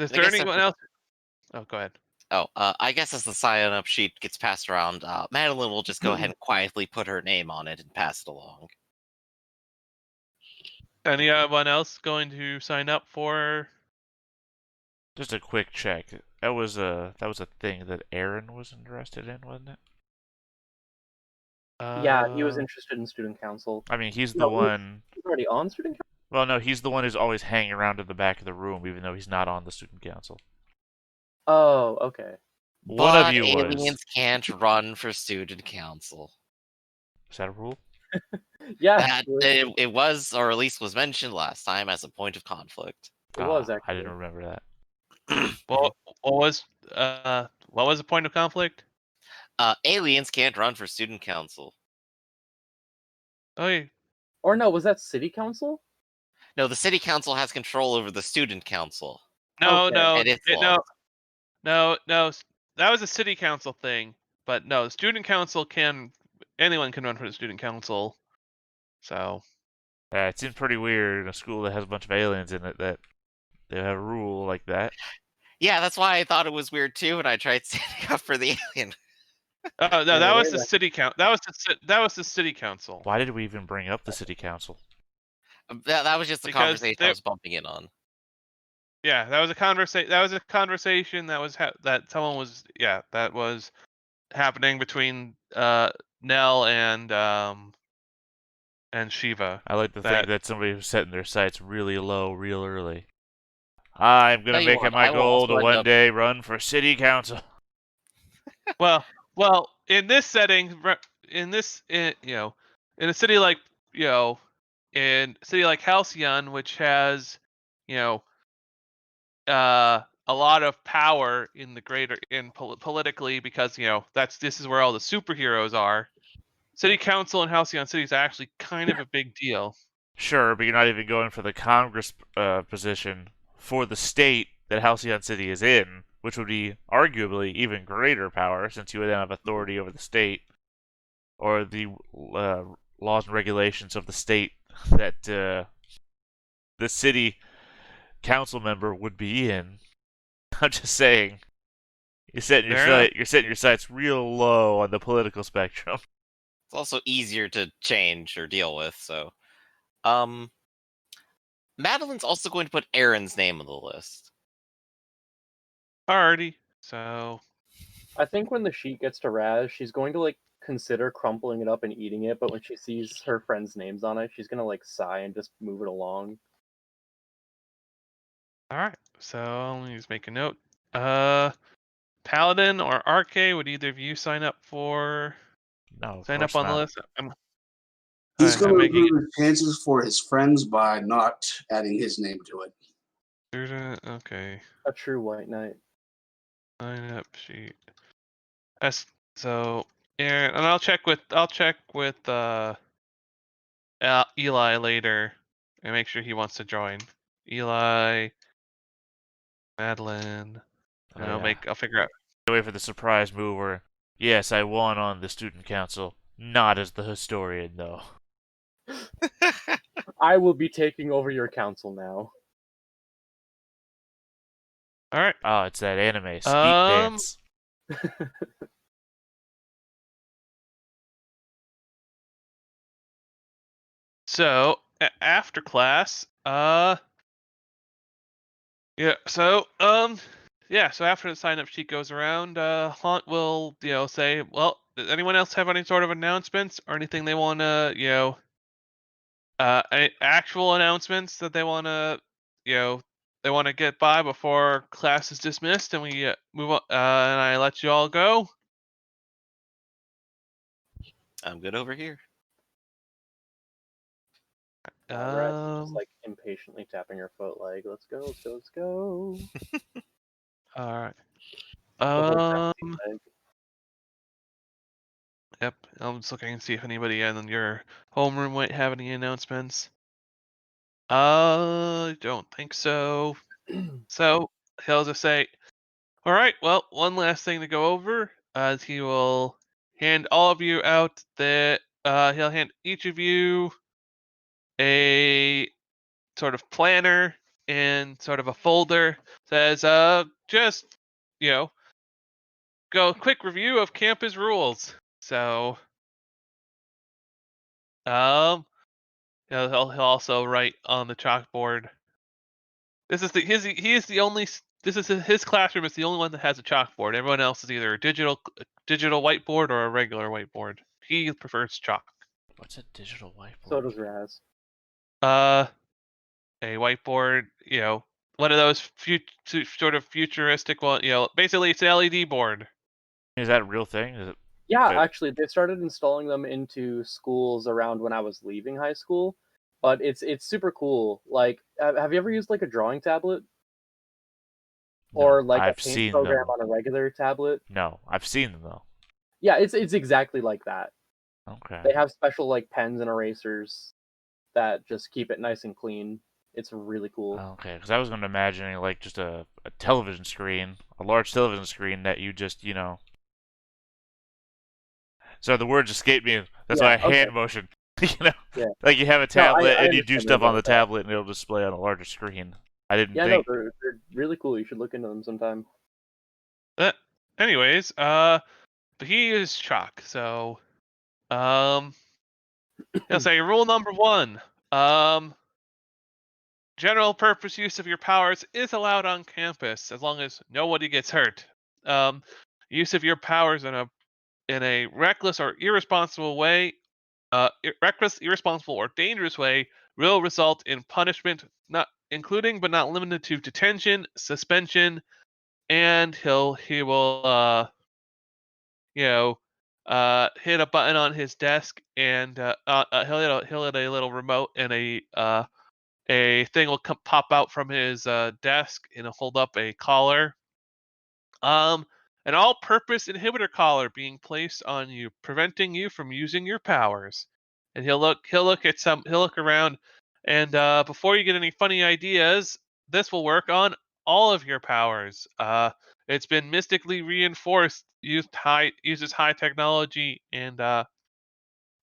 Is there anyone else? Oh, go ahead. I guess as the sign-up sheet gets passed around, Madeline will just go ahead and quietly put her name on it and pass it along. Anyone else going to sign up for? Just a quick check. That was a thing that Aaron was interested in, wasn't it? Yeah, he was interested in student council. I mean, he's the one. He's already on student council. Well, no, he's the one who's always hanging around in the back of the room, even though he's not on the student council. Oh, okay. One of you aliens was. can't run for student council. Is that a rule? Yeah, it was, or at least was mentioned last time as a point of conflict. It was actually. I didn't remember that. Well, what was the point of conflict? Aliens can't run for student council. Oh, yeah. Or no, was that city council? No, the city council has control over the student council. No, Okay. no. That was a city council thing. But no, the student council anyone can run for the student council. So. Yeah, it seems pretty weird in a school that has a bunch of aliens in it that they have a rule like that. Yeah, that's why I thought it was weird too, and I tried standing up for the alien. Oh no, that was the city council. That was the city council. Why did we even bring up the city council? That was just the conversation I was bumping in on. Yeah, that was a conversation. That was a conversation that was that someone was. Yeah, that was happening between Nell and Shiva. I like to think that somebody was setting their sights really low, real early. I'm gonna make it my goal to one day run for city council. Well, in this setting, in a city like in a city like Halcyon, which has a lot of power in the greater politically, because this is where all the superheroes are. City council in Halcyon City is actually kind of a big deal. Sure, but you're not even going for the Congress position for the state that Halcyon City is in, which would be arguably even greater power, since you would then have authority over the state, or the laws and regulations of the state that the city council member would be in. I'm just saying, you're setting your sights real low on the political spectrum. It's also easier to change or deal with, so. Madeline's also going to put Aaron's name on the list. Alrighty, so. I think when the sheet gets to Razz, she's going to consider crumpling it up and eating it, but when she sees her friends' names on it, she's gonna sigh and just move it along. Alright, so let me just make a note. Paladin or RK, would either of you sign up for? No, sign up on the list. He's going to improve his chances for his friends by not adding his name to it. Okay. A true white knight. Sign up sheet. So, Aaron, and I'll check with Eli later and make sure he wants to join. Eli, Madeline. I'll figure out. Wait for the surprise move where, yes, I won on the student council, not as the historian though. I will be taking over your council now. Alright. Oh, it's that anime skeet dance. So, after class, so after the sign-up sheet goes around, Haunt will, say, well, does anyone else have any sort of announcements or anything they want to, any actual announcements that they want to, they want to get by before class is dismissed and we move on, and I let you all go? I'm good over here. Just impatiently tapping her foot, let's go, let's go, let's go. All right. Yep. I'm just looking to see if anybody in your homeroom might have any announcements. Don't think so. So he'll just say, "All right. Well, one last thing to go over." As he will hand all of you out that he'll hand each of you a sort of planner in sort of a folder. Says, just, go quick review of campus rules. So, he'll also write on the chalkboard. This is he is the only. This is his classroom is the only one that has a chalkboard. Everyone else is either a digital whiteboard or a regular whiteboard. He prefers chalk. What's a digital whiteboard? So does Razz. A whiteboard, one of those sort of futuristic one, basically it's an LED board. Is that a real thing? Is it? Yeah, Okay. actually, they started installing them into schools around when I was leaving high school. But it's super cool. Like, have you ever used like a drawing tablet or No, like a I've paint seen program them. on a regular tablet? No, I've seen them though. Yeah, it's exactly like that. Okay. They have special like pens and erasers that just keep it nice and clean. It's really cool. Okay, because I was going to imagine like just a television screen, a large television screen that you just, So the words escaped me. That's why I hand motion. Yeah. Like you have a I tablet and you do understand stuff on the about that. tablet and it'll display on a larger screen. I didn't Yeah, think. no, they're really cool. You should look into them sometime. Anyways, but he uses chalk, so I'll say rule number 1. General purpose use of your powers is allowed on campus as long as nobody gets hurt. Use of your powers in a reckless or irresponsible way, reckless, irresponsible, or dangerous way will result in punishment, not including but not limited to detention, suspension, and he will hit a button on his desk and he'll hit a little remote and a thing will pop out from his desk and hold up a collar. An all-purpose inhibitor collar being placed on you, preventing you from using your powers. And he'll look around, and before you get any funny ideas, this will work on all of your powers. It's been mystically reinforced, uses high technology, and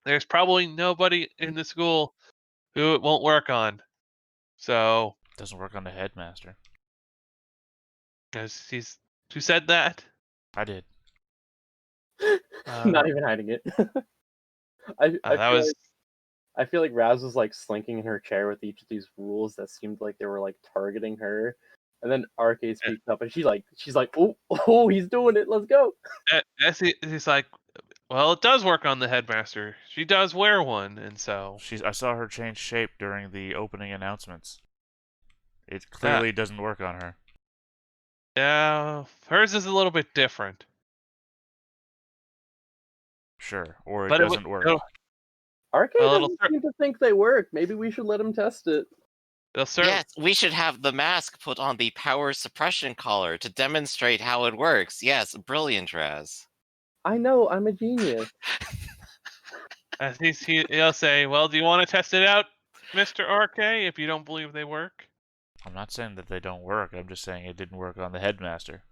there's probably nobody in the school who it won't work on. So, Doesn't work on the headmaster. who said that? I did. Not even hiding it. I feel like Raz was like slinking in her chair with each of these rules that seemed like they were like targeting her. And then RK speaks up and she's like, oh, he's doing it. Let's go. He's like, well, it does work on the headmaster. She does wear one, and so I saw her change shape during the opening announcements. It clearly doesn't work on her. Yeah, hers is a little bit different. Sure, or it But doesn't work. RK doesn't seem to think they work. Maybe we should let him test it. Yes, we should have the mask put on the power suppression collar to demonstrate how it works. Yes, brilliant, Razz. I know, I'm a genius. He'll say, well, do you want to test it out, Mr. RK, if you don't believe they work? I'm not saying that they don't work. I'm just saying it didn't work on the headmaster.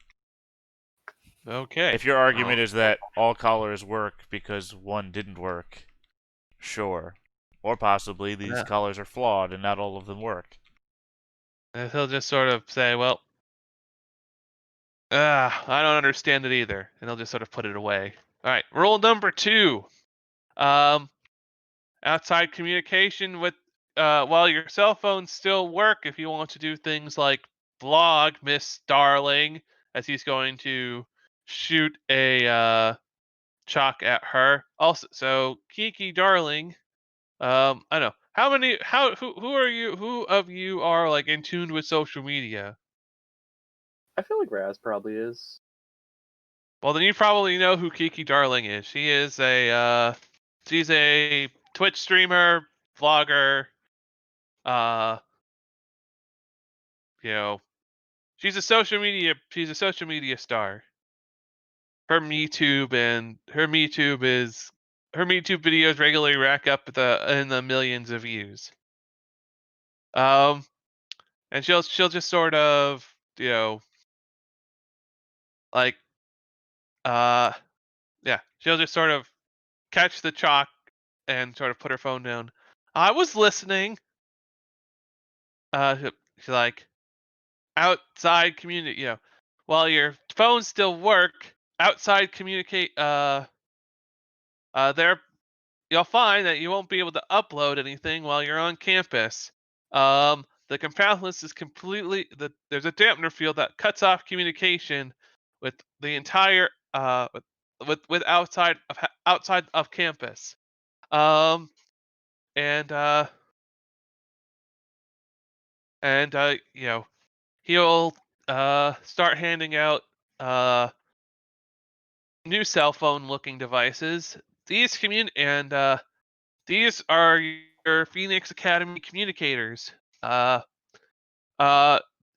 Okay. If your argument is that all collars work because one didn't work, sure. Or possibly these collars are flawed and not all of them work. And he'll just sort of say, well, I don't understand it either. And he'll just sort of put it away. All right, rule number 2. Outside communication with while your cell phones still work if you want to do things like blog Miss Darling, as he's going to shoot a chalk at her. Also, so Kiki Darling, I don't know who of you are like in tune with social media. I feel like Raz probably is. Well, then you probably know who Kiki Darling is. She's a Twitch streamer, vlogger. She's a social media star. Her MeTube videos regularly rack up in the millions of views. And she'll just sort of, like, she'll just sort of catch the chalk and sort of put her phone down. I was listening. like outside community, while your phones still work, outside communicate. There you'll find that you won't be able to upload anything while you're on campus. The compatibilist is completely there's a dampener field that cuts off communication with the entire with outside of campus. Um, and he'll start handing out new cell phone looking devices. These are your Phoenix Academy communicators. Uh,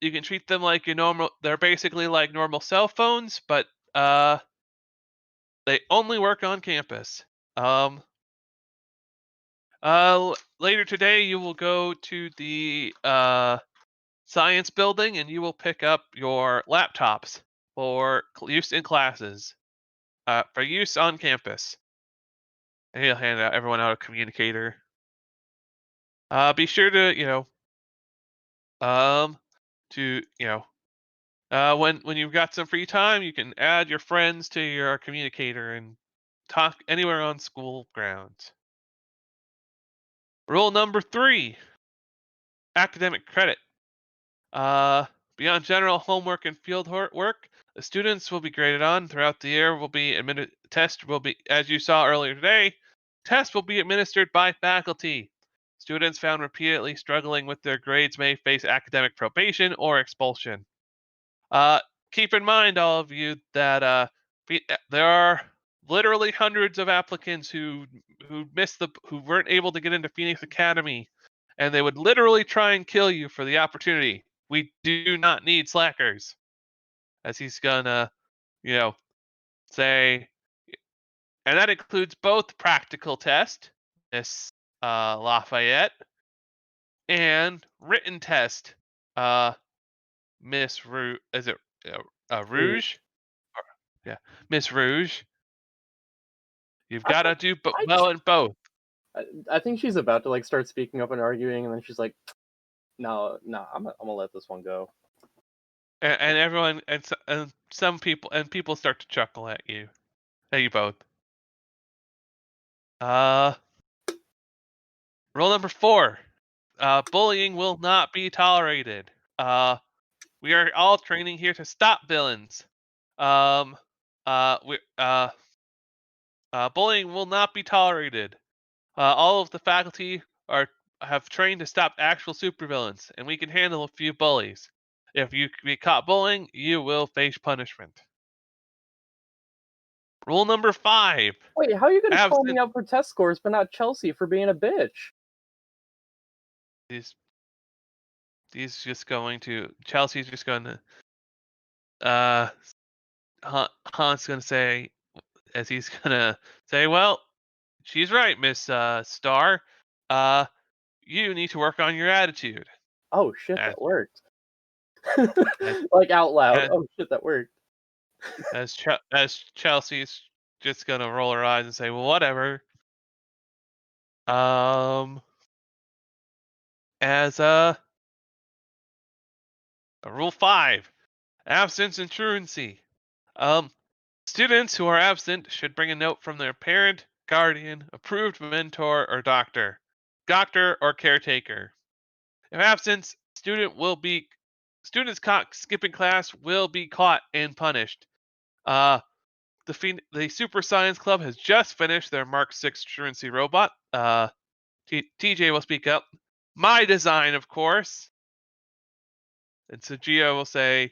you can treat them like your normal. They're basically like normal cell phones, but they only work on campus. Later today, you will go to the science building and you will pick up your laptops for use in classes. For use on campus. And he'll hand everyone out a communicator. Be sure to when you've got some free time, you can add your friends to your communicator and talk anywhere on school grounds. Rule number 3: academic credit. Beyond general homework and field work, the students will be graded on throughout the year. Test will be, as you saw earlier today, test will be administered by faculty. Students found repeatedly struggling with their grades may face academic probation or expulsion. Keep in mind, all of you, that there are literally hundreds of applicants who weren't able to get into Phoenix Academy, and they would literally try and kill you for the opportunity. We do not need slackers, as he's gonna, say, and that includes both practical test, Miss Lafayette, and written test, Miss Rouge. Is it Rouge? Yeah, Miss Rouge. You've got to do well in both. I think she's about to like start speaking up and arguing, and then she's like, "No, I'm gonna let this one go." And everyone and some people start to chuckle at you both. Rule number 4: bullying will not be tolerated. We are all training here to stop villains. Bullying will not be tolerated. All of the faculty have trained to stop actual supervillains, and we can handle a few bullies. If you get caught bullying, you will face punishment. Rule number 5: Wait, how are you gonna call me out for test scores, but not Chelsea for being a bitch? Chelsea's just going to Han's gonna say, as he's gonna say, well, she's right, Miss Star. You need to work on your attitude. Oh shit, As- that worked. as- Like out loud. as- Oh shit, that worked. As Chelsea's just gonna roll her eyes and say, well, whatever. As Rule 5: absence and truancy. Students who are absent should bring a note from their parent, guardian, approved mentor, or doctor or caretaker. If absent, students caught skipping class will be caught and punished. The Super Science Club has just finished their Mark 6 truancy robot. TJ will speak up. My design, of course. And so Gio will say,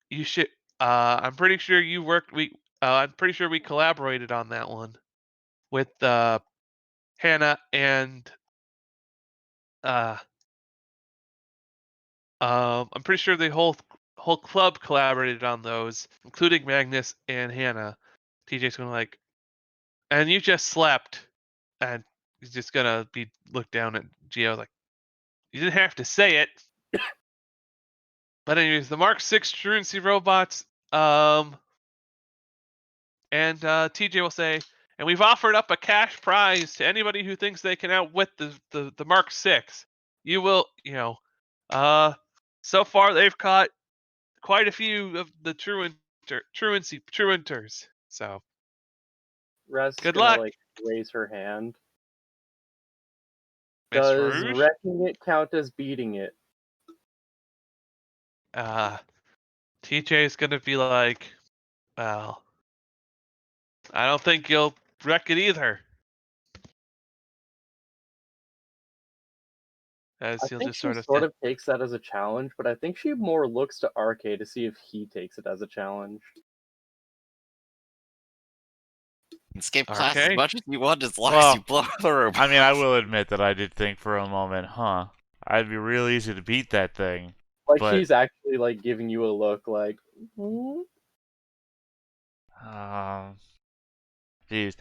you should. I'm pretty sure you worked. I'm pretty sure we collaborated on that one with Hannah and I'm pretty sure the whole club collaborated on those, including Magnus and Hannah. TJ's gonna like, and you just slept, and he's just gonna be looked down at Gio like, you didn't have to say it. But anyways, the Mark 6 truancy robots, and TJ will say, and we've offered up a cash prize to anybody who thinks they can outwit the Mark 6. you will, so far they've caught quite a few of the truanters. So Razz is good gonna luck, like raise her hand. Miss Does Rouge. wrecking it count as beating it? TJ is gonna be like, well, I don't think you'll wreck it either. As I he'll think just she sort of sort of takes that as a challenge, but I think she more looks to RK to see if he takes it as a challenge. Skip class as Okay. much as you want, as long as Well, you blow the rope. I mean, I will admit that I did think for a moment, I'd be real easy to beat that thing. Like But- she's actually like giving you a look like, "Hmm?" Geez.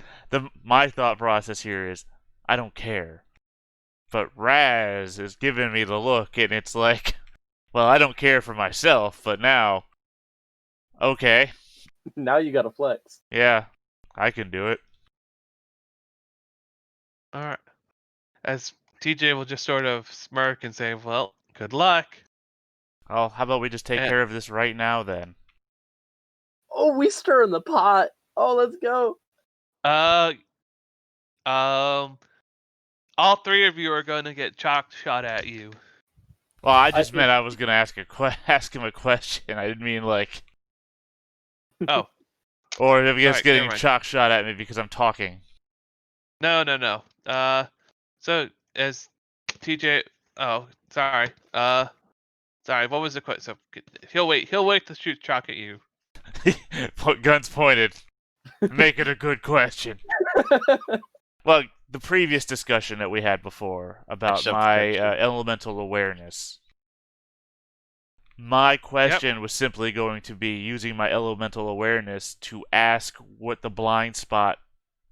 My thought process here is, I don't care. But Razz is giving me the look, and it's like, well, I don't care for myself, but now, okay, Now you gotta flex. yeah, I can do it. All right. As TJ will just sort of smirk and say, "Well, good luck." Oh, how about we just take And- care of this right now then? Oh, we stir in the pot. Oh, let's go. All three of you are going to get chalk shot at you. Well, I I just meant think- I was gonna ask ask him a question. I didn't mean like, Oh, or if he gets Alright, getting never mind. chalk shot at me because I'm talking. no. So as TJ, oh, sorry. Sorry. What was the question? So he'll wait. He'll wait to shoot chalk at you. Guns pointed. Make it a good question. Well, the previous discussion that we had before about Ketchup my section. elemental awareness. My question was simply going to be using my elemental awareness to ask what the blind spot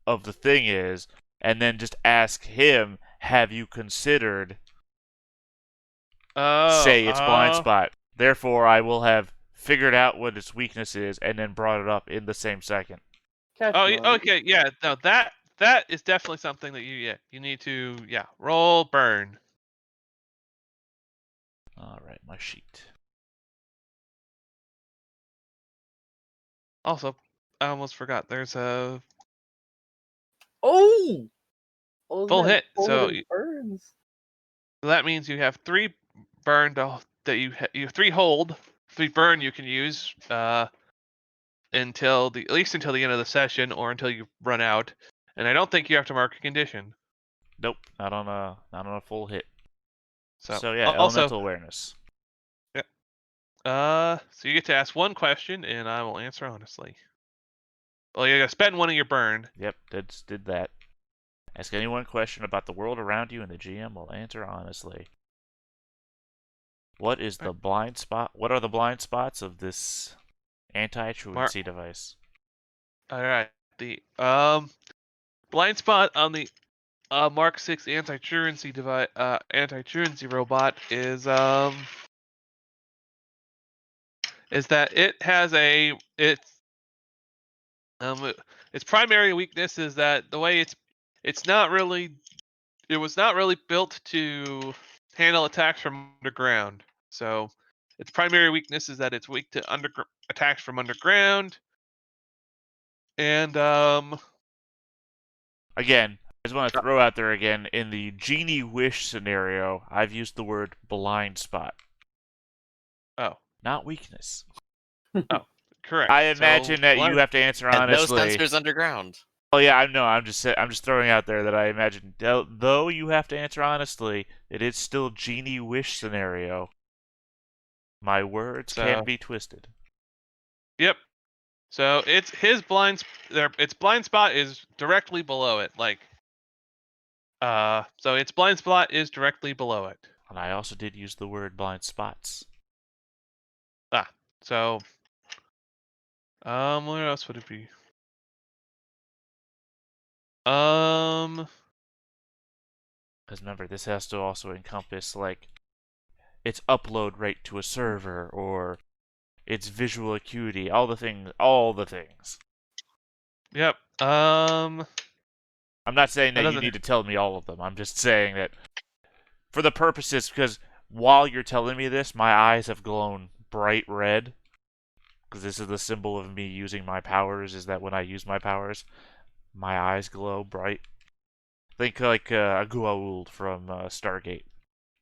of the thing is, and then just ask him, have you considered, say, its blind spot? Therefore, I will have figured out what its weakness is and then brought it up in the same second. Catch Oh, money. okay. Yeah. No, that is definitely something that you need to roll burn. Alright, my sheet. Also, I almost forgot. There's a Oh! Oh, full man, hit. So forward burns. that means you have 3 burn that you have 3 hold, 3 burn you can use until at least until the end of the session or until you run out. And I don't think you have to mark a condition. Nope, not on a full hit. So, yeah, also, elemental awareness. so you get to ask one question, and I will answer honestly. Well, you gotta spend one of your burn. Yep, did that. Ask any one question about the world around you, and the GM will answer honestly. What is the blind spot? What are the blind spots of this anti-truancy device? All right, the blind spot on the Mark 6 anti-truancy device, anti-truancy robot is that it has its primary weakness is that the way it was not really built to handle attacks from underground. So its primary weakness is that it's weak to attacks from underground. And Again, I just want to throw out there again, in the Genie Wish scenario, I've used the word blind spot. Oh. Not weakness. Correct. I imagine that you have to answer And no honestly. sensors underground. Oh yeah, I know. I'm just throwing out there that I imagine, though you have to answer honestly, it is still Genie Wish scenario. My words can be twisted. Yep. So its blind spot is directly below it, so its blind spot is directly below it. And I also did use the word blind spots. So what else would it be? Because remember, this has to also encompass, like, its upload rate to a server, or its visual acuity, all the things. Yep. I'm not saying that you doesn't- need to tell me all of them. I'm just saying that for the purposes, because while you're telling me this, my eyes have glowed bright red. Because this is the symbol of me using my powers, is that when I use my powers, my eyes glow bright. Think like a Goa'uld from Stargate,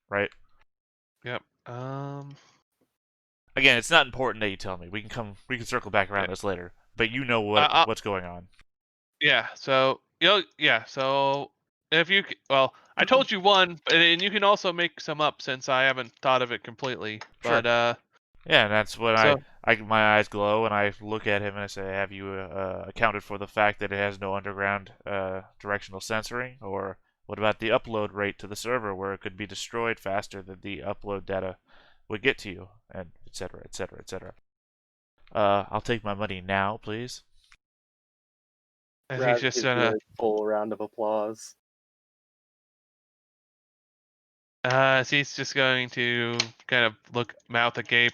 right? Yep. Again, it's not important that you tell me. We can circle back around this later. But you know what's going on. Yeah. So So if you I told you one, and you can also make some up since I haven't thought of it completely. Sure. But Yeah, and that's when so my eyes glow and I look at him and I say, "Have you accounted for the fact that it has no underground directional sensoring, or what about the upload rate to the server, where it could be destroyed faster than the upload data would get to you, and etc. etc. etc." I'll take my money now, please. as he's Razz just gives you a full round of applause. he's just going to kind of mouth agape.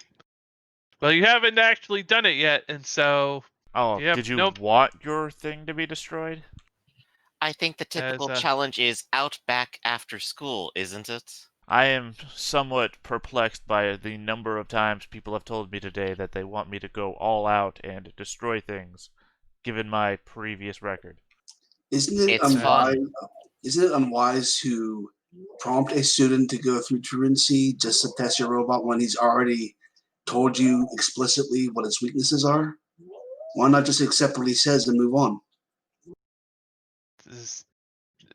Well, you haven't actually done it yet, and so Oh, you have did you no want your thing to be destroyed? I think the typical as challenge is out back after school, isn't it? I am somewhat perplexed by the number of times people have told me today that they want me to go all out and destroy things, given my previous record. Isn't it It's unwise? fun. Isn't it unwise to prompt a student to go through truancy just to test your robot when he's already told you explicitly what its weaknesses are? Why not just accept what he says and move on?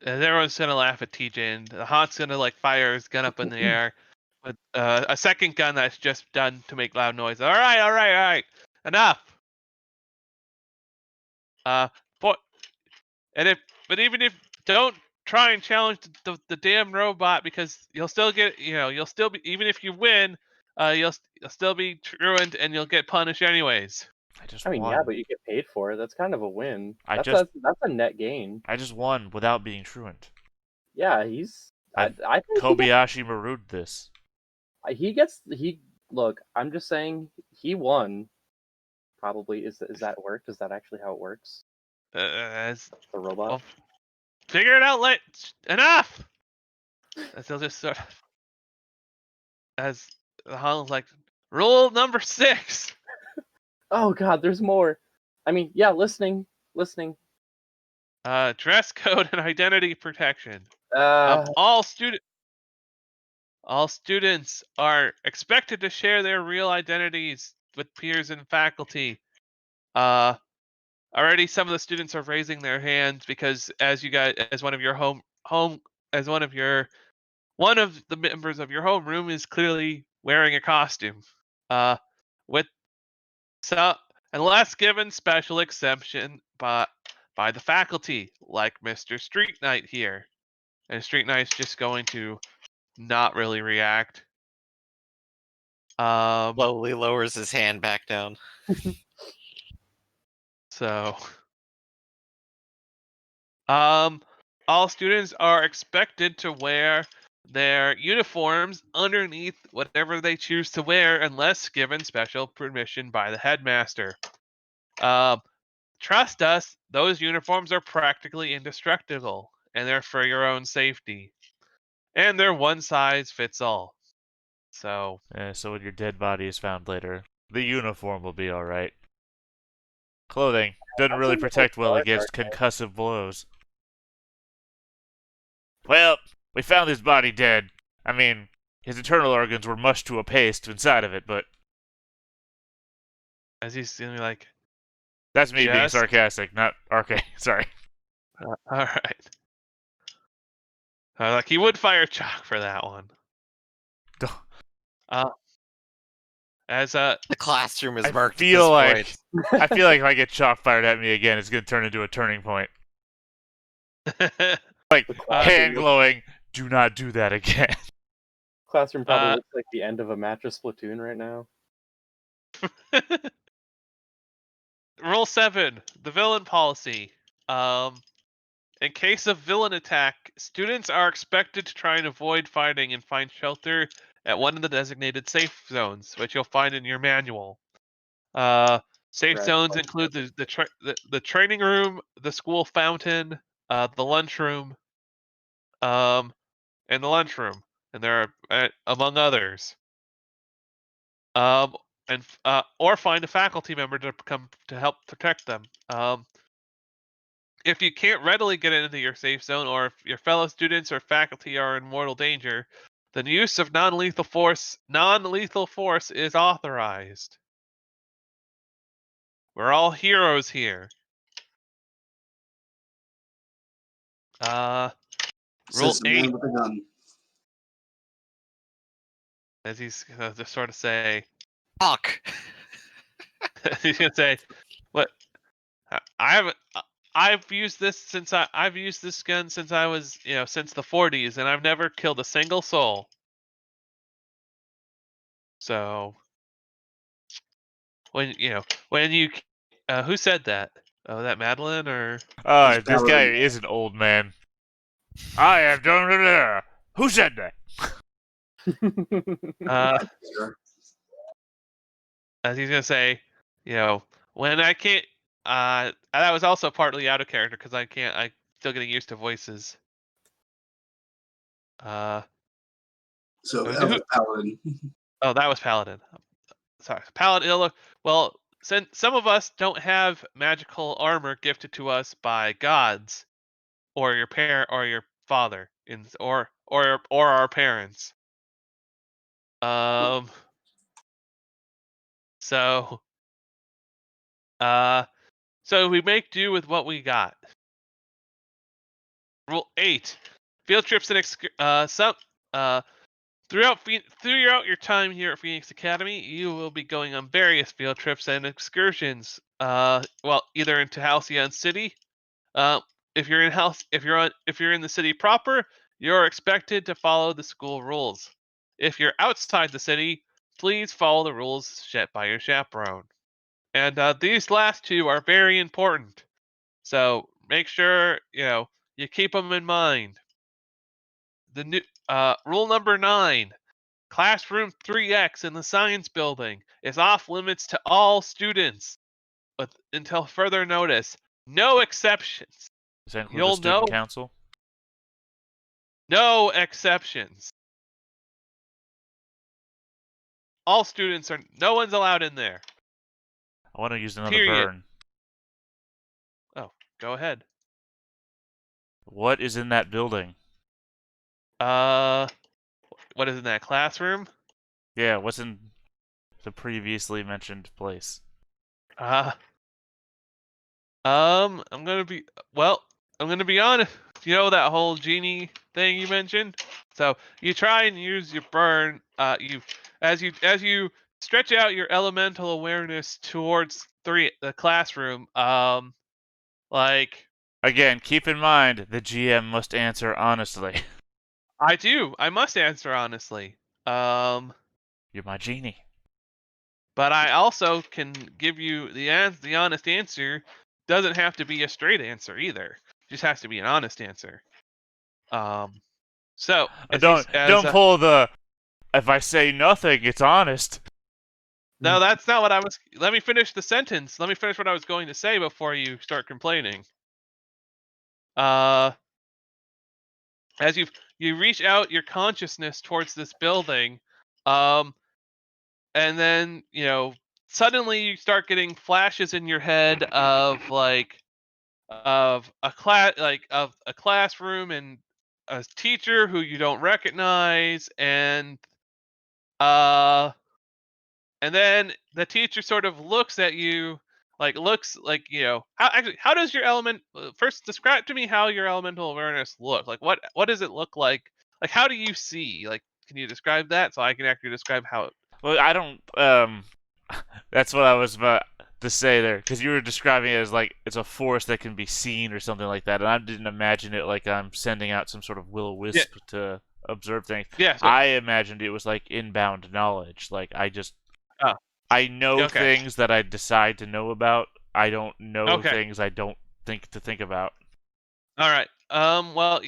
everyone's gonna laugh at TJ, and the Haunt's gonna fire his gun up in the air with a second gun that's just done to make loud noise. All right, enough. But even if don't try and challenge the damn robot, because you'll still get you'll still be, even if you win, you'll still be truant and you'll get punished anyways. I just I mean, won. yeah, but you get paid for it. That's kind of a win. I That's just- that's a net gain. I just won without being truant. Yeah, he's. I think Kobayashi Maru'd this. he look. I'm just saying he won. Probably is that worked? Is that actually how it works? As The robot. well, figure it out. Enough. As they'll just sort of, as the Holland's like, rule number 6. Oh God, there's more. I mean, yeah, listening. Dress code and identity protection. Uh, All students are expected to share their real identities with peers and faculty. Already some of the students are raising their hands because as one of your one of the members of your homeroom is clearly wearing a costume. With so unless given special exception by the faculty, like Mr. Street Knight here. And Street Knight's just going to not really react. Slowly lowers his hand back down. So, all students are expected to wear their uniforms underneath whatever they choose to wear, unless given special permission by the headmaster. Trust us, those uniforms are practically indestructible, and they're for your own safety. And they're one size fits all. So So when your dead body is found later, the uniform will be alright. Clothing doesn't really protect well against concussive blows. Well, we found his body dead. I mean, his internal organs were mushed to a paste inside of it, but as he's feeling like, that's me being Just- sarcastic, not okay. Sorry. all right. Like he would fire chalk for that one. As The classroom is I marked. feel at like this I feel like if I get chalk fired at me again, it's gonna turn into a turning point. Like hand glowing. Do not do that again. classroom probably looks like the end of a mattress platoon right now. Rule 7, the villain policy. In case of villain attack, students are expected to try and avoid fighting and find shelter at one of the designated safe zones, which you'll find in your manual. Safe Right. zones include the training room, the school fountain, the lunchroom, and the lunchroom. and there are among others. Or find a faculty member to come to help protect them. If you can't readily get into your safe zone, or if your fellow students or faculty are in mortal danger, then use of non-lethal force is authorized. We're all heroes here. Rule Says the man 8, with a gun. as he's gonna just sort of say, Fuck. he's gonna say, "What? I haven't. I've used this I've used this gun since I was, since the 40s, and I've never killed a single soul. So when who said that? Oh, that Madeline or Oh, It's this guy Paladin. is an old man. I have done. Who said that? Sure. as he's gonna say, when I can't. That was also partly out of character because I'm still getting used to voices. So Who? that was Paladin. Oh, that was Paladin. Sorry, Paladin. Well, since some of us don't have magical armor gifted to us by gods, or your parent, or your father, or our parents. So, so we make do with what we got. Rule 8: field trips and throughout your time here at Phoenix Academy, you will be going on various field trips and excursions. Either into Halcyon City. If you're in the city proper, you're expected to follow the school rules. If you're outside the city, please follow the rules set by your chaperone. And these last two are very important, so make sure you keep them in mind. The new rule number 9: classroom 3X in the science building is off limits to all students, but until further notice. No exceptions. Does that include the You'll student know. council? No exceptions. All students are. No one's allowed in there. I want to use another Period. burn. Oh, go ahead. What is in that building? What is in that classroom? Yeah, what's in the previously mentioned place? I'm gonna be honest. You know that whole genie thing you mentioned? So you try and use your burn. As you stretch out your elemental awareness towards the classroom. Like Again, keep in mind the GM must answer honestly. I do. I must answer honestly. You're my genie. But I also can give you the honest answer. Doesn't have to be a straight answer either. Just has to be an honest answer. So Don't pull the. If I say nothing, it's honest. no, that's not what I was. Let me finish the sentence. Let me finish what I was going to say before you start complaining. As you reach out your consciousness towards this building, and then suddenly you start getting flashes in your head of a classroom and a teacher who you don't recognize, uh and then the teacher sort of looks at you, how does your first describe to me how your elemental awareness look like? What does it look like how do you see? Like, can you describe that so I can actually describe how it? Well, I don't. That's what I was about to say there, because you were describing it as like it's a force that can be seen or something like that, and I didn't imagine it like I'm sending out some sort of will-o-wisp to observe things. Yeah, so, I imagined it was like inbound knowledge. Like oh, I know okay. things that I decide to know about. I don't know Okay. things I don't think about. All right. Well,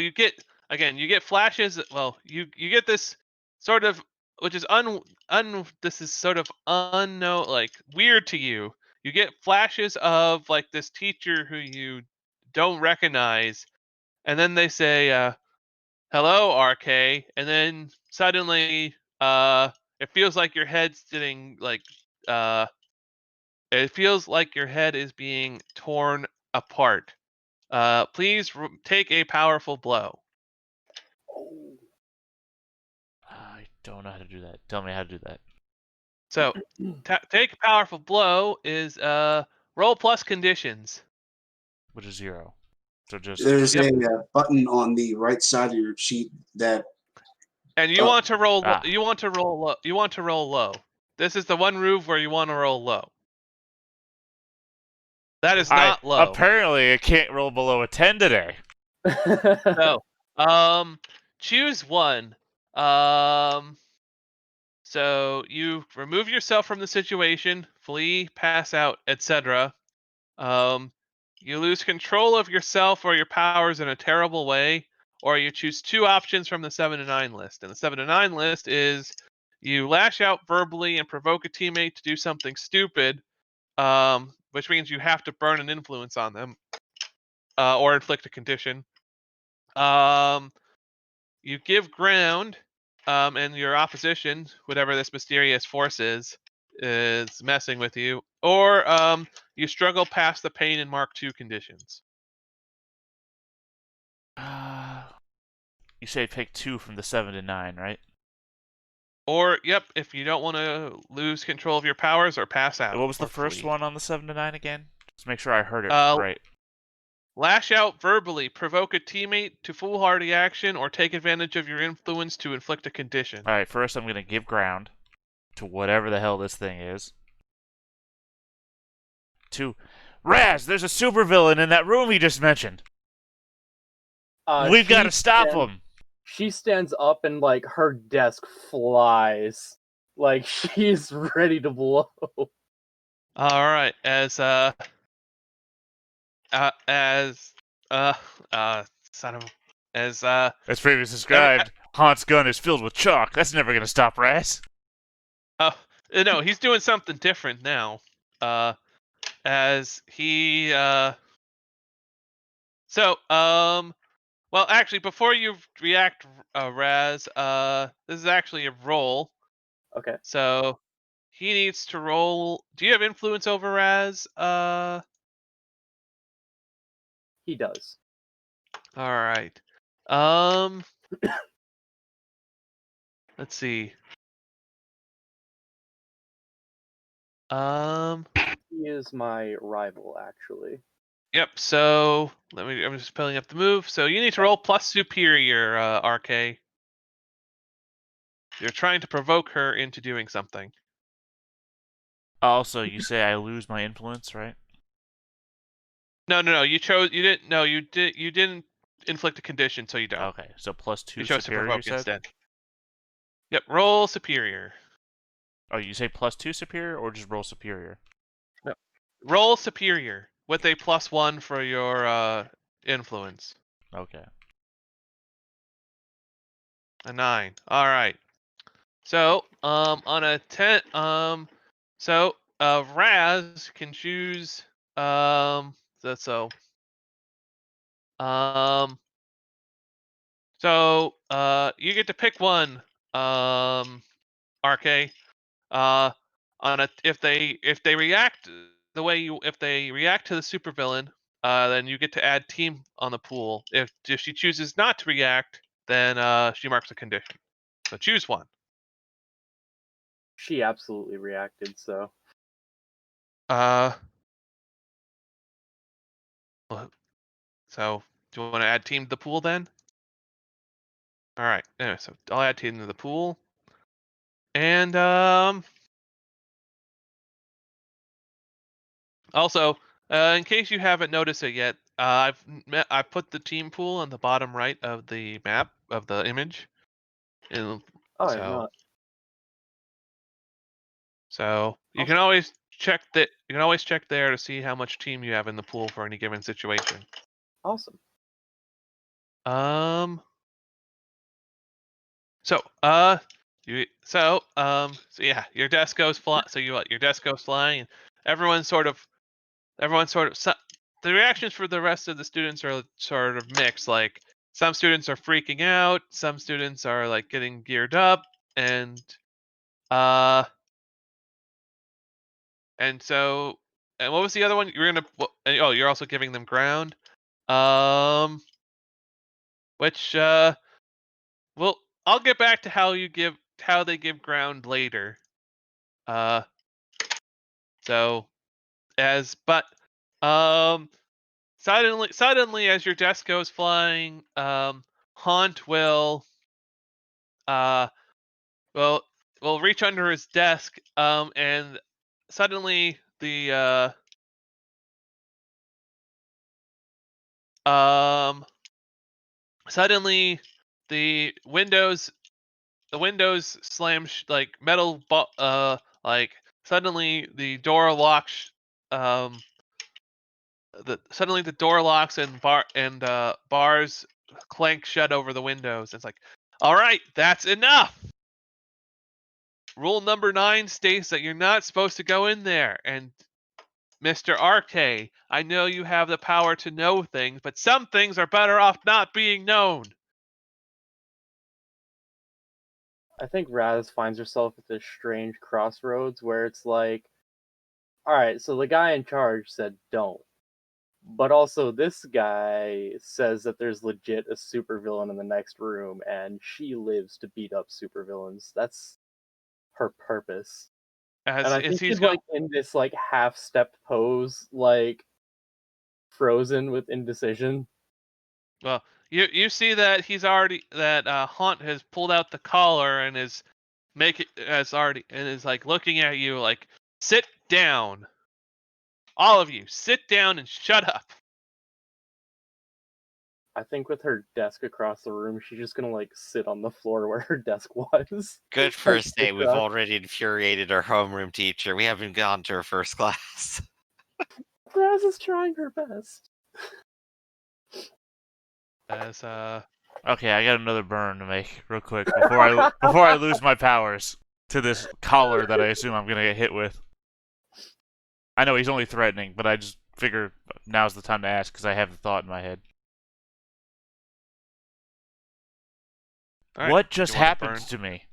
you get flashes. Well, you get this sort of, which is this is sort of unknown, like weird to you. You get flashes of like this teacher who you don't recognize, and then they say, hello, RK, and then suddenly, it feels like your head's getting like, it feels like your head is being torn apart. Please take a powerful blow. Oh. I don't know how to do that. Tell me how to do that. So, take a powerful blow is roll plus conditions. Which is 0. So just There's Yep. a button on the right side of your sheet that And you want to roll. Ah. You want to roll. You want to roll low. This is the one move where you want to roll low. That is not low. Apparently, I can't roll below a 10 today. So, choose one. So you remove yourself from the situation, flee, pass out, etc. You lose control of yourself or your powers in a terrible way, or you choose 2 options from the 7 to 9 list. And the 7 to 9 list is you lash out verbally and provoke a teammate to do something stupid, which means you have to burn an influence on them, or inflict a condition. You give ground, and your opposition, whatever this mysterious force is messing with you, or you struggle past the pain and Mark II conditions. You say pick 2 from the 7 to 9, right? Or, yep, if you don't want to lose control of your powers or pass out. What was the or first flee. one on the 7 to 9 again? Just make sure I heard it Uh, right. Lash out verbally, provoke a teammate to foolhardy action, or take advantage of your influence to inflict a condition. Alright, first I'm going to give ground to whatever the hell this thing is. 2. Razz, there's a supervillain in that room he just mentioned. We've got to stop him. She stands up and like her desk flies. Like she's ready to blow. All right, as son of, as As previously described, Hans's gun is filled with chalk. That's never going to stop Razz. no, he's doing something different now. As he well, actually, before you react, Raz, this is actually a roll. Okay. So he needs to roll. Do you have influence over Raz? He does. All right. Let's see. He is my rival, actually. Yep. So I'm just pulling up the move. So you need to roll plus superior, RK. You're trying to provoke her into doing something. Also, you say I lose my influence, right? No. You chose. You didn't. No, you did. You didn't inflict a condition, so you don't. Okay, so plus 2 You chose superior, to provoke you said? instead. Yep. Roll superior. Oh, you say plus 2 superior or just roll superior? No. Roll superior with a +1 for your influence. Okay. A 9. All right. So on a 10, Raz can choose um so um so you get to pick one, RK. On a if they react the way you if they react to the supervillain, then you get to add team on the pool. If she chooses not to react, then she marks a condition. So choose one. She absolutely reacted, so. So do you want to add team to the pool then? All right. Anyway, so I'll add team to the pool. And also, in case you haven't noticed it yet, I put the team pool on the bottom right of the map of the image. And Oh, so, I'm not. So you can always check that. You can always check there to see how much team you have in the pool for any given situation. Awesome. So yeah, your desk goes fly. So your desk goes flying, and everyone's sort of. The reactions for the rest of the students are sort of mixed. Like some students are freaking out, some students are like getting geared up, and so, and what was the other one? You're gonna oh, you're also giving them ground. Which well, I'll get back to how they give ground later. Uh, so but suddenly as your desk goes flying, Haunt uh will will reach under his desk, and suddenly suddenly the windows slam like metal like suddenly the door locks, suddenly the door locks and bars clank shut over the windows. It's like, all right, that's enough. Rule number 9 states that you're not supposed to go in there. And Mr. RK, I know you have the power to know things, but some things are better off not being known. I think Razz finds herself at this strange crossroads where it's like, alright, so the guy in charge said don't. But also, this guy says that there's legit a supervillain in the next room, and she lives to beat up supervillains. That's her purpose. And I think she's like in this like half-stepped pose, like frozen with indecision. Well, you see that he's already Haunt has pulled out the collar and is like looking at you like, sit down. All of you, sit down and shut up. I think with her desk across the room, she's just gonna like sit on the floor where her desk was. Good first day. We've already infuriated our homeroom teacher. We haven't gone to her first class. Razz is trying her best. As Okay, I got another burn to make real quick before I lose my powers to this collar that I assume I'm gonna get hit with. I know he's only threatening, but I just figure now's the time to ask because I have the thought in my head. right, What just happened to me?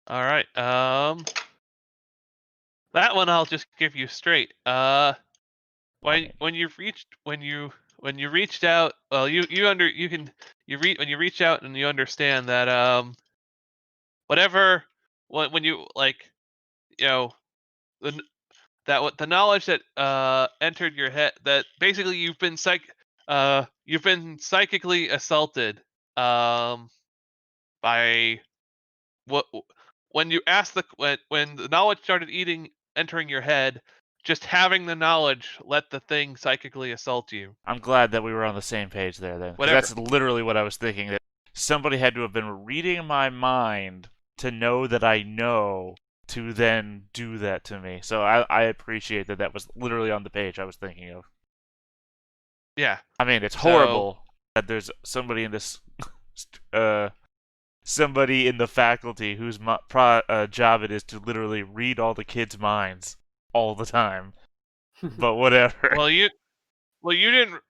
All right. That one I'll just give you straight. When you reached out, well, when you reach out and you understand that whatever when you like, you know, the knowledge that entered your head, that basically you've been psychically assaulted by what when you ask when the knowledge started entering your head, just having the knowledge let the thing psychically assault you. I'm glad that we were on the same page there then. 'Cause Whatever. that's literally what I was thinking, that somebody had to have been reading my mind to know that I know to then do that to me. So I appreciate that that was literally on the page I was thinking of. Yeah. I mean, it's horrible that there's somebody in this somebody in the faculty whose job it is to literally read all the kids' minds all the time. But whatever. Well, you didn't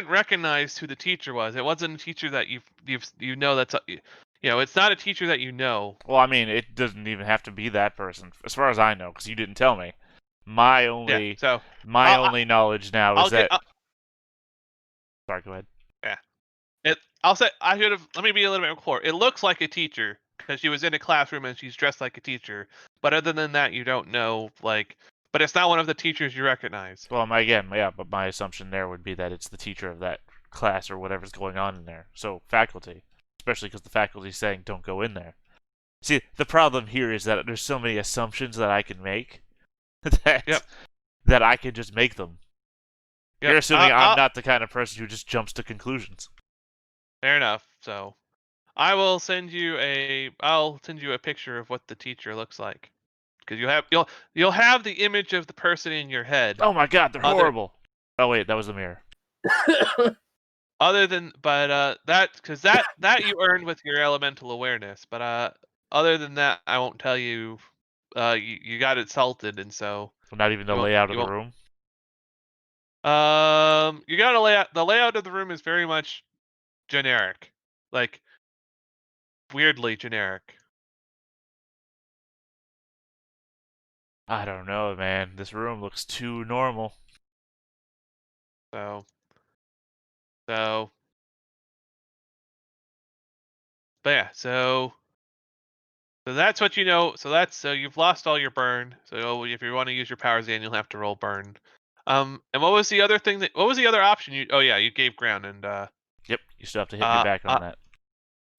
recognize who the teacher was. It wasn't a teacher that you know that's it's not a teacher that you know. Well, I mean, it doesn't even have to be that person, as far as I know, because you didn't tell me. My only knowledge now is that. Sorry, go ahead. Yeah. Let me be a little bit more clear. It looks like a teacher because she was in a classroom and she's dressed like a teacher. But other than that, you don't know. But it's not one of the teachers you recognize. Well, but my assumption there would be that it's the teacher of that class or whatever's going on in there. So faculty, especially because the faculty's saying don't go in there. See, the problem here is that there's so many assumptions that I can make that I can just make them. Yep. You're assuming I'm not the kind of person who just jumps to conclusions. Fair enough. So, I'll send you a picture of what the teacher looks like, because you'll have the image of the person in your head. Oh my God, they're horrible. Oh wait, that was the mirror. That you earned with your elemental awareness. But other than that, I won't tell you. You got insulted, and so not even the layout of the room. You got a layout. The layout of the room is very much generic, like weirdly generic. I don't know, man. This room looks too normal. So, but yeah, so that's what you know. So you've lost all your burn. So if you want to use your powers again, you'll have to roll burn. And what was the other thing what was the other option? Oh yeah, you gave ground and Yep, you still have to hit me back on that.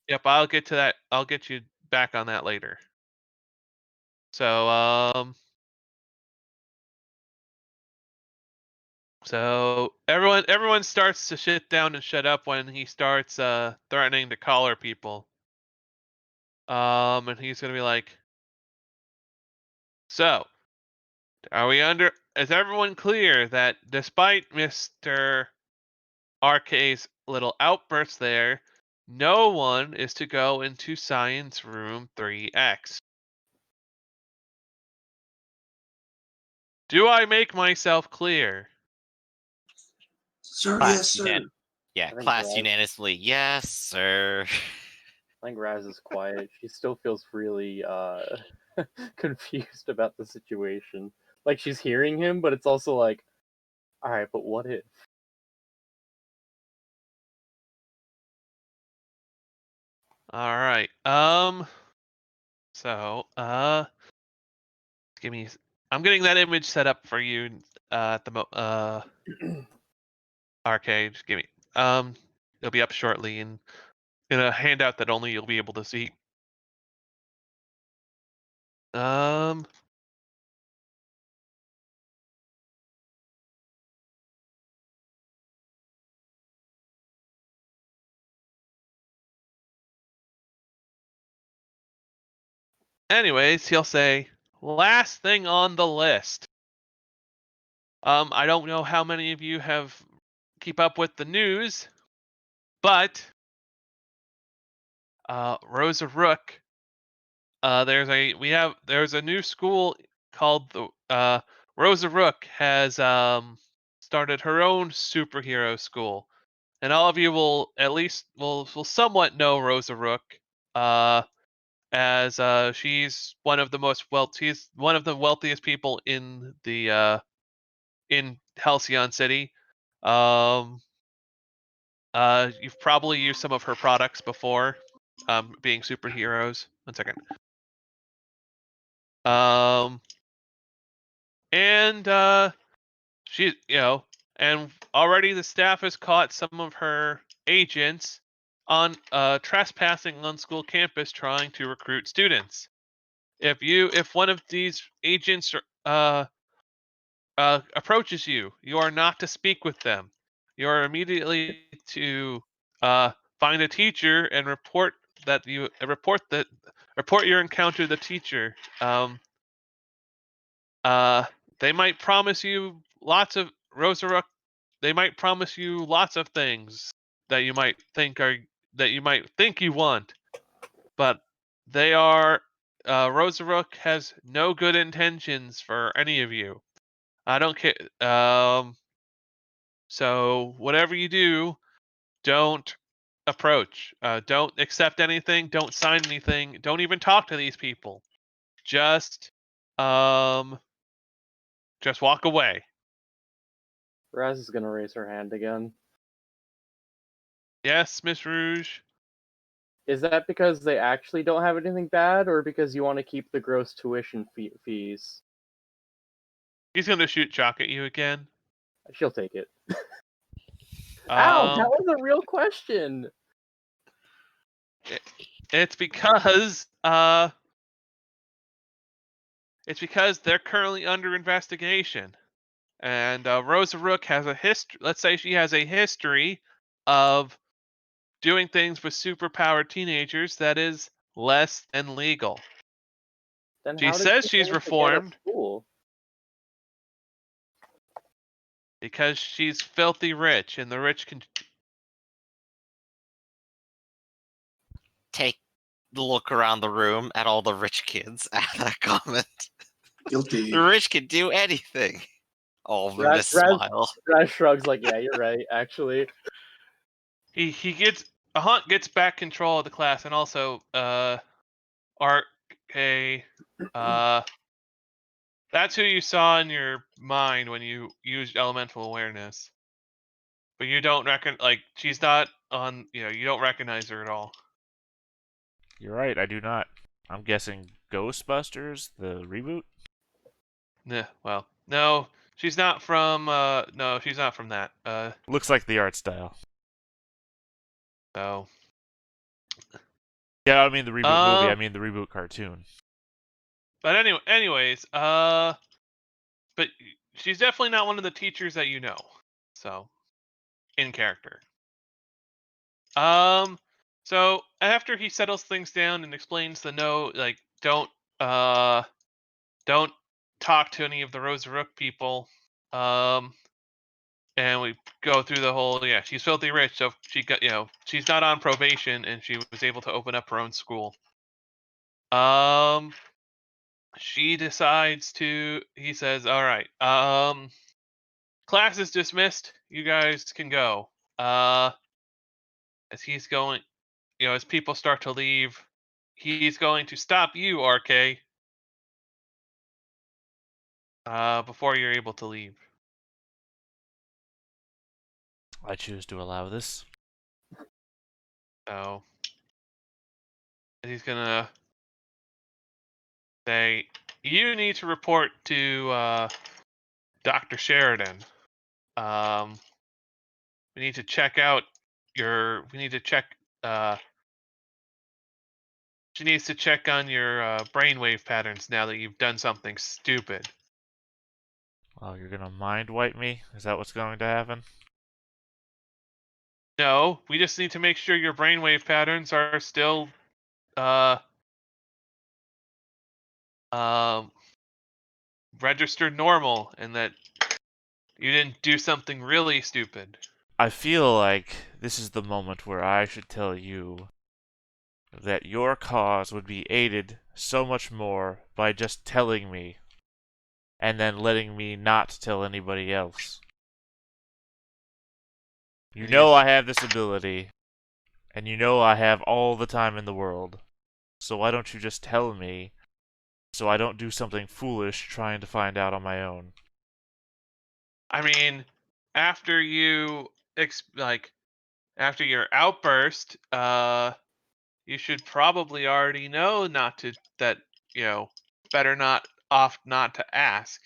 Yep, I'll get to that. I'll get you back on that later. So so everyone starts to sit down and shut up when he starts threatening to collar people. And he's gonna be like, so is everyone clear that despite Mr. RK's little outburst there, no one is to go into science room 3X? Do I make myself clear? Sir, Class yes, sir. Yeah, I think class Razz- unanimously. Yes, sir. I think Razz is quiet. She still feels really confused about the situation. Like she's hearing him, but it's also like, all right, but what if? All right. So, give me. I'm getting that image set up for you at the arcade. Just give me. It'll be up shortly in a handout that only you'll be able to see. Um. Anyways, he'll say, last thing on the list. I don't know how many of you have keep up with the news, but Rosa Rook, there's a new school called the Rosa Rook has started her own superhero school, and all of you will at least will somewhat know Rosa Rook, as she's one of the wealthiest people in the in Halcyon City. Um, you've probably used some of her products before, being superheroes. One second. And she, and already the staff has caught some of her agents on trespassing on school campus, trying to recruit students. If one of these agents approaches you, you are not to speak with them. You are immediately to find a teacher and report your encounter to the teacher. They might promise you lots of Rosaruck. They might promise you lots of things that you might think you want, but they are Rosaruck has no good intentions for any of you. I don't care. So whatever you do, don't approach. Don't accept anything. Don't sign anything. Don't even talk to these people. Just um, just walk away. Razz is gonna raise her hand again. Yes, Miss Rouge. Is that because they actually don't have anything bad, or because you want to keep the gross tuition fees? He's gonna shoot chalk at you again. She'll take it. Ow, that Um, was a real question. it's because they're currently under investigation, and Rosa Rook has a history. Let's say she has a history of doing things with superpowered teenagers that is less than legal. Then She how did says she she's manage to get a reformed school? because she's filthy rich, and the rich can. Take the look around the room at all the rich kids at that comment. Guilty. The rich can do anything. All of them just smile. Raz shrugs like, yeah, you're right, actually. He gets Hunt gets back control of the class, and also RK that's who you saw in your mind when you used elemental awareness. But you don't she's not on, you don't recognize her at all. You're right, I do not. I'm guessing Ghostbusters, the reboot? Nah, well, no, she's not from that. Looks like the art style. So Yeah, I mean the reboot movie, I mean the reboot cartoon. but anyways, but she's definitely not one of the teachers that you know. So, in character. So after he settles things down and explains don't talk to any of the Rosa Rook people. And we go through the whole, she's filthy rich, so she got, she's not on probation, and she was able to open up her own school. She decides to. He says, "All right, class is dismissed. You guys can go." As he's going, as people start to leave, he's going to stop you, RK, before you're able to leave. I choose to allow this. So he's gonna say, "You need to report to Dr. Sheridan. We need to check out your. We need to check. She needs to check on your brainwave patterns now that you've done something stupid." Oh, you're gonna mind wipe me? Is that what's going to happen? No, we just need to make sure your brainwave patterns are still registered normal, and that you didn't do something really stupid. I feel like this is the moment where I should tell you that your cause would be aided so much more by just telling me and then letting me not tell anybody else. You know I have this ability, and you know I have all the time in the world, so why don't you just tell me so I don't do something foolish trying to find out on my own? I mean, after after your outburst, you should probably already know better not to ask.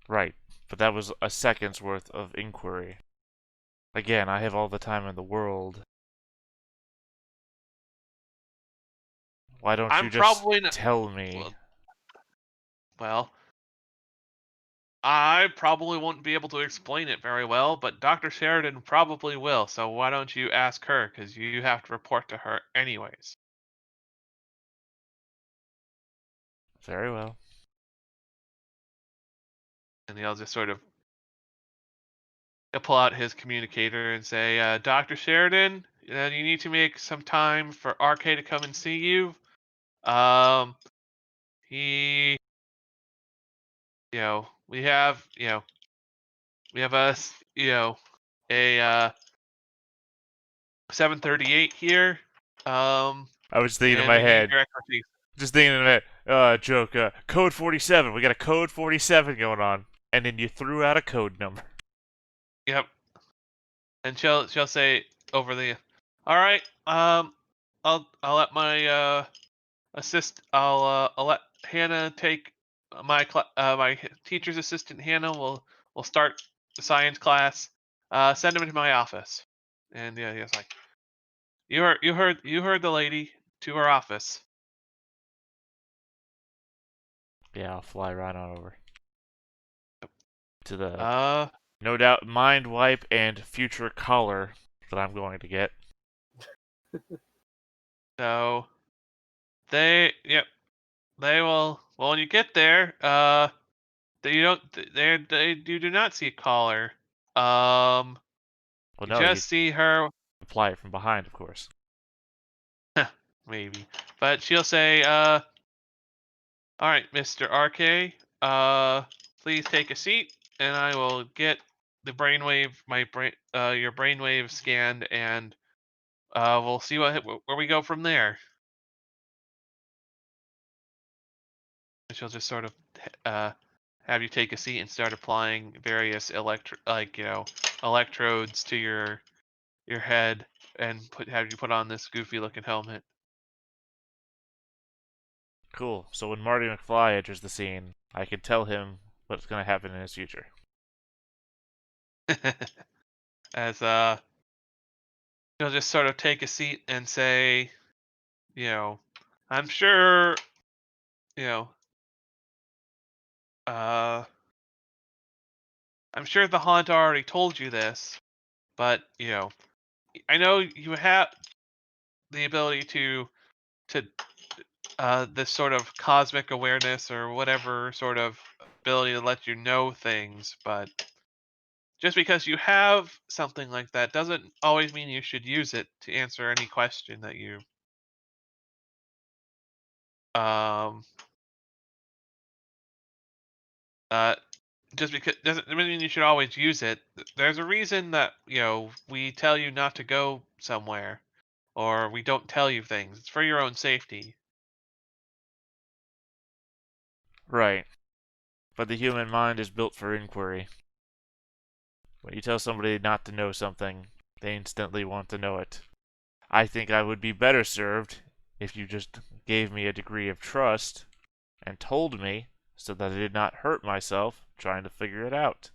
Right, but that was a second's worth of inquiry. Again, I have all the time in the world. Why don't I'm you just probably not, tell me? well, I probably won't be able to explain it very well, but Dr. Sheridan probably will. So why don't you ask her? Because you have to report to her anyways. Very well. And he'll just sort of he'll pull out his communicator and say, "Dr. Sheridan, you need to make some time for RK to come and see you. He, we have, we have a 738 here. I was thinking in And my we need head. your expertise." Just thinking in my head. Joke. Code 47. We got a code 47 going on. And then you threw out a code number. Yep. And she'll say over the, "All right, I'll let my I'll let Hannah take my teacher's assistant. Hannah will start the science class. Send him into my office." And yeah, he's like, you heard the lady, to her office." Yeah, I'll fly right on over. To the, Uh, no doubt, mind wipe and future collar that I'm going to get. so they will. Well, when you get there, you do not see a collar. Well, You no, you just see her. apply it from behind, of course. Maybe, but she'll say, "All right, Mr. RK, please take a seat, and I will get the brainwave, your brainwave scanned, and we'll see where we go from there. And she'll just sort of have you take a seat and start applying various electrodes to your head, and have you put on this goofy looking helmet. Cool. So when Marty McFly enters the scene, I can tell him what's going to happen in his future. As he'll just sort of take a seat and say, I'm sure, you know, uh, I'm sure the haunt already told you this, but I know you have the ability to this sort of cosmic awareness or whatever sort of ability to let you know things, but just because you have something like that doesn't always mean you should use it to answer any question that you um uh just because doesn't mean you should always use it. There's a reason that we tell you not to go somewhere, or we don't tell you things. It's for your own safety. Right. But the human mind is built for inquiry. When you tell somebody not to know something, they instantly want to know it. I think I would be better served if you just gave me a degree of trust and told me so that I did not hurt myself trying to figure it out.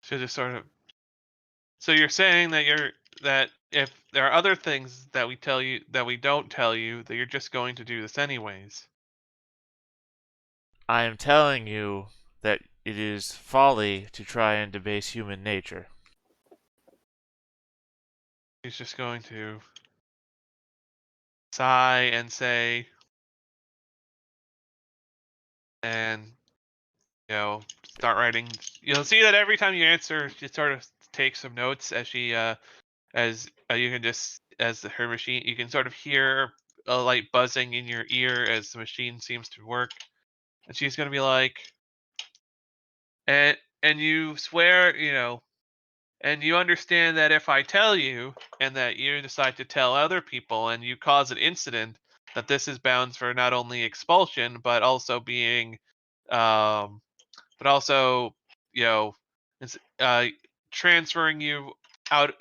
So just sort of. So you're saying that if there are other things that we tell you that we don't tell you, that you're just going to do this anyways. I am telling you that it is folly to try and debase human nature. He's just going to sigh and say, and start writing. You'll see that every time you answer, she sort of takes some notes as you can just as her machine. You can sort of hear a light buzzing in your ear as the machine seems to work, and she's gonna be like, and you swear, and you understand that if I tell you, and that you decide to tell other people, and you cause an incident, that this is bound for not only expulsion but also being um but also, you know, it's, transferring you out,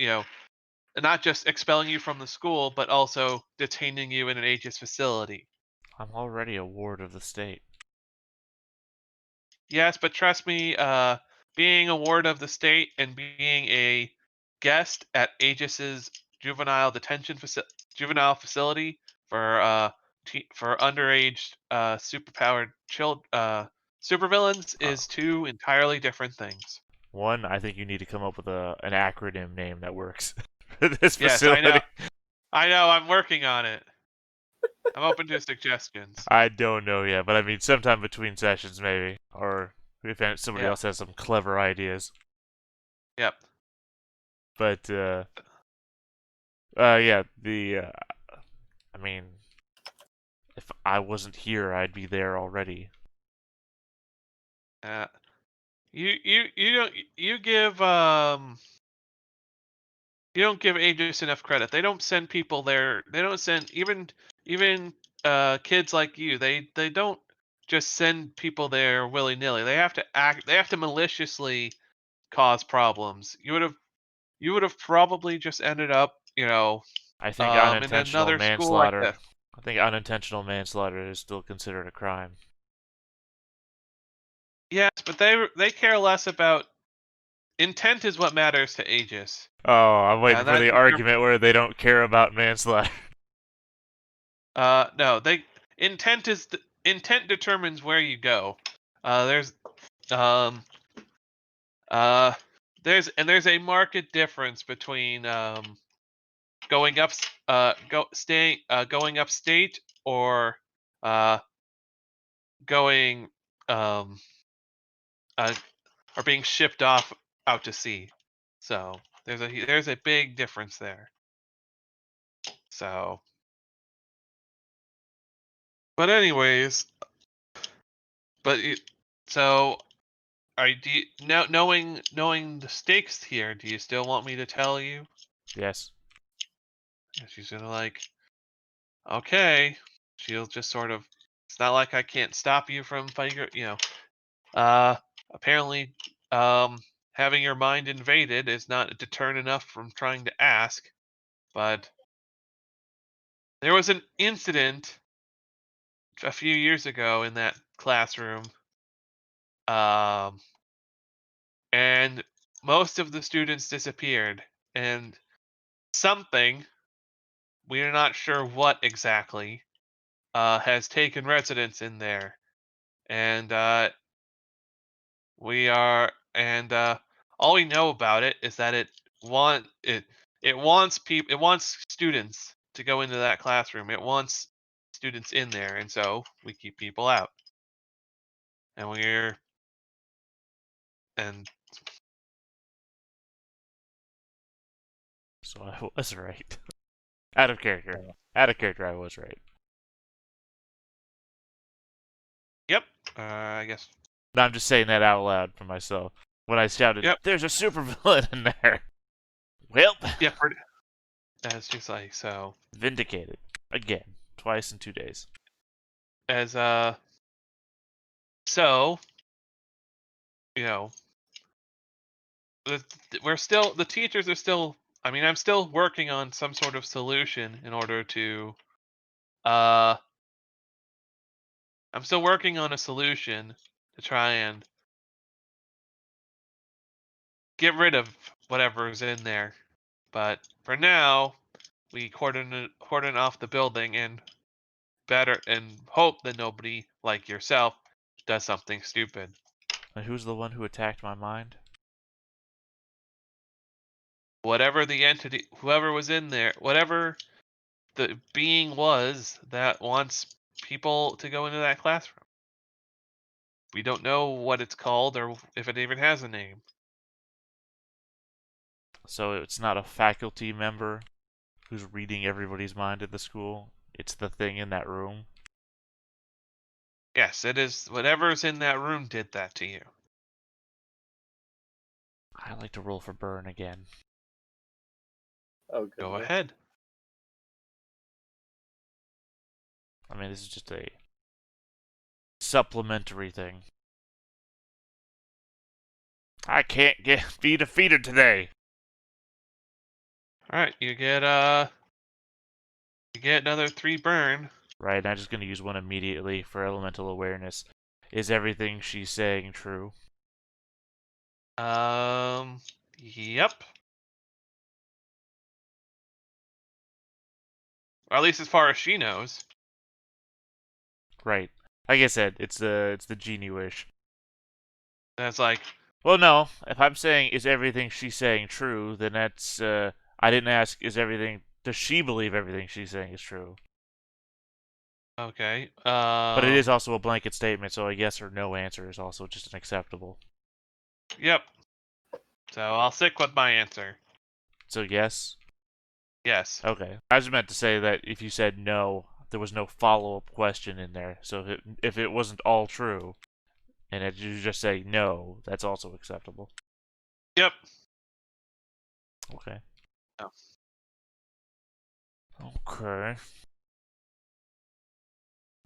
not just expelling you from the school, but also detaining you in an ageist facility. I'm already a ward of the state. Yes, but trust me, being a ward of the state and being a guest at Aegis's juvenile facility for for underage superpowered supervillains Uh, is two entirely different things. One, I think you need to come up with an acronym name that works for this Yes, I know. facility. I know. I'm working on it. I'm open to suggestions. I don't know yet, but I mean, sometime between sessions, maybe. Or if somebody Yeah. else has some clever ideas. Yep. But, yeah, I mean, if I wasn't here, I'd be there already. Uh, you don't you don't give Aegis enough credit. They don't send people there. They don't send even kids like you. They don't just send people there willy nilly. They have to act. They have to maliciously cause problems. You would have probably just ended up I think in unintentional another school like manslaughter. this. I think unintentional manslaughter is still considered a crime. Yes, but they care less about intent is what matters to Aegis. Oh, I'm waiting for That the argument where they don't care about manslaughter. no, they intent determines where you go. There's um there's a marked difference between going up going upstate or uh going um uh or being shipped off out to sea. So there's a big difference there. So, but anyways, But so, do you, now knowing the stakes here, do you still want me to tell you? Yes. And she's gonna like, okay. She'll just sort of. It's not like I can't stop you from fighting. Apparently, having your mind invaded is not a deterrent enough from trying to ask. But there was an incident a few years ago in that classroom. Um, and most of the students disappeared, and something, we're not sure what exactly, has taken residence in there, and all we know about it is that it wants students to go into that classroom. It wants students in there, and so we keep people out, and and So I was right. Out of character. Out of character, I was right. yep. I guess. No, I'm just saying that out loud for myself. When I shouted, Yep. "There's a supervillain in there!" Well, Yeah. That's just like so. vindicated. Again. Twice in 2 days. As so, you know, the teachers are still. I mean, I'm still working on some sort of solution in order to. Uh, I'm still working on a solution to try and get rid of whatever's in there. But for now, we cordon off the building and hope that nobody like yourself does something stupid. And who's the one who attacked my mind? Whatever the entity, whoever was in there, whatever the being was that wants people to go into that classroom. We don't know what it's called or if it even has a name. So it's not a faculty member who's reading everybody's mind at the school. It's the thing in that room. Yes, it is. Whatever's in that room did that to you. I like to roll for burn again. Oh, goodness. Go ahead. I mean, this is just a supplementary thing. I can't be defeated today. All right, you get another 3 burn. Right, and I'm just gonna use one immediately for elemental awareness. Is everything she's saying true? Yep. Or at least as far as she knows. Right. Like I said, it's the genie wish. That's like, Well, no. If I'm saying is everything she's saying true, then that's I didn't ask does she believe everything she's saying is true? okay. But it is also a blanket statement, so a yes or no answer is also just an acceptable. Yep. So I'll stick with my answer. So yes? Yes. Okay. I just meant to say that if you said no, there was no follow-up question in there. So if it wasn't all true, and you just say no, that's also acceptable. Yep. Okay. Oh. Okay.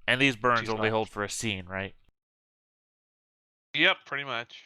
And these burns She's only fine. hold for a scene, right? Yep, pretty much.